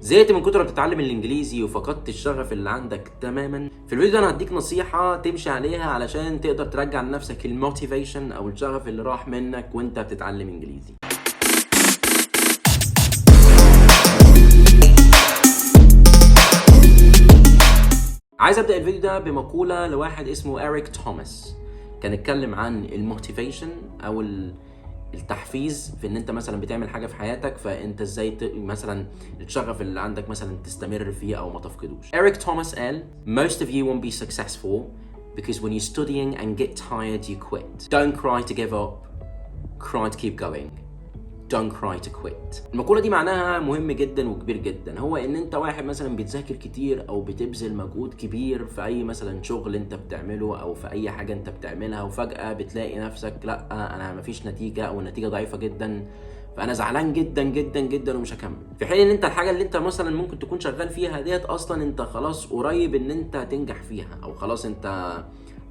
زهقت من كتر ما بتتعلم الانجليزي وفقدت الشغف اللي عندك تماما؟ في الفيديو ده انا هديك نصيحة تمشي عليها علشان تقدر ترجع لنفسك الموتيفيشن او الشغف اللي راح منك وانت بتتعلم انجليزي. عايز ابدا الفيديو ده بمقولة لواحد اسمه إريك توماس، كان اتكلم عن الموتيفيشن او التحفيز في ان انت مثلا بتعمل حاجه في حياتك، فانت ازاي مثلا الشغف اللي عندك مثلا تستمر فيه او ما تفقدوش. إريك توماس قال most of you won't be successful because when you're studying and get tired you quit. Don't cry to give up, cry to keep going. Don't cry to quit. المقولة دي معناها مهم جدا وكبير جدا، هو ان انت واحد مثلا بتذاكر كتير او بتبذل مجهود كبير في اي مثلا شغل انت بتعمله او في اي حاجة انت بتعملها، وفجأة بتلاقي نفسك لا انا مفيش نتيجة او النتيجة ضعيفة جدا، فانا زعلان جدا جدا جدا ومش هكمل. في حين ان انت الحاجة اللي انت مثلا ممكن تكون شغال فيها ديت اصلا انت خلاص قريب ان انت تنجح فيها، او خلاص انت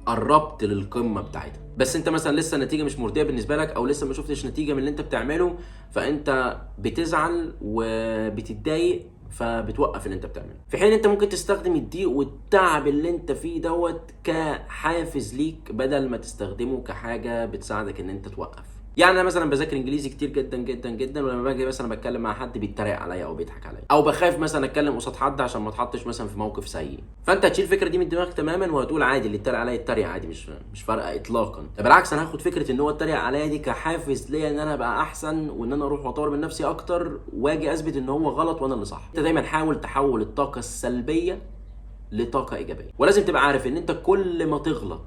قربت للقمه بتاعتها، بس انت مثلا لسه النتيجه مش مرضيه بالنسبه لك او لسه ما شفتش نتيجه من اللي انت بتعمله، فانت بتزعل وبتتضايق فبتوقف اللي انت بتعمله. في حين انت ممكن تستخدم الضيق والتعب اللي انت فيه دوت كحافز ليك بدل ما تستخدمه كحاجه بتساعدك ان انت توقف. يعني انا مثلا بذاكر انجليزي كتير جدا جدا جدا، ولما باجي مثلا بتكلم مع حد بيتريق عليا او بيضحك عليا، او بخاف مثلا اتكلم قصاد حد عشان ما اتحطش مثلا في موقف سيء، فانت هتشيل الفكره دي من دماغك تماما وهتقول عادي اللي يتريق عليا يتريق عادي، مش فارقه اطلاقا. بالعكس انا هاخد فكره ان هو اتريق عليا دي كحافز ليا ان انا ابقى احسن وان انا اروح واطور من نفسي اكتر واجي اثبت ان هو غلط وانا اللي صح. انت دايما حاول تحول الطاقه السلبيه لطاقه ايجابيه، ولازم تبقى عارف ان انت كل ما تغلط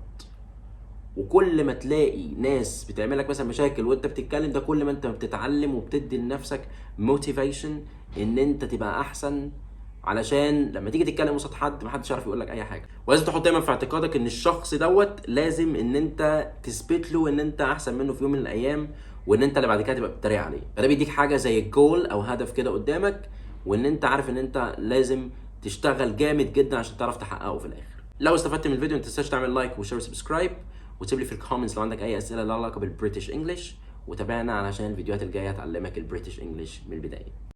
وكل ما تلاقي ناس بتعملك مثلا مشاكل وانت بتتكلم، ده كل ما انت بتتعلم وبتدي لنفسك موتيفيشن ان انت تبقى احسن، علشان لما تيجي تتكلم قصاد حد محدش يعرف يقول لك اي حاجه. ولازم تحط دايما في اعتقادك ان الشخص دوت لازم ان انت تثبت له ان انت احسن منه في يوم من الايام، وان انت اللي بعد كده تبقى بتتريق عليه. فده بيديك حاجه زي جول او هدف كده قدامك، وان انت عارف ان انت لازم تشتغل جامد جدا عشان تعرف تحققه في الاخر. لو استفدت من الفيديو ما تنساش تعمل لايك وشير وسبسكرايب، وتسيب لي في الكومنتس لو عندك اي اسئله لها علاقه بالبريتش انجلش، وتابعنا علشان الفيديوهات الجايه تعلمك البريتش انجلش من البدايه.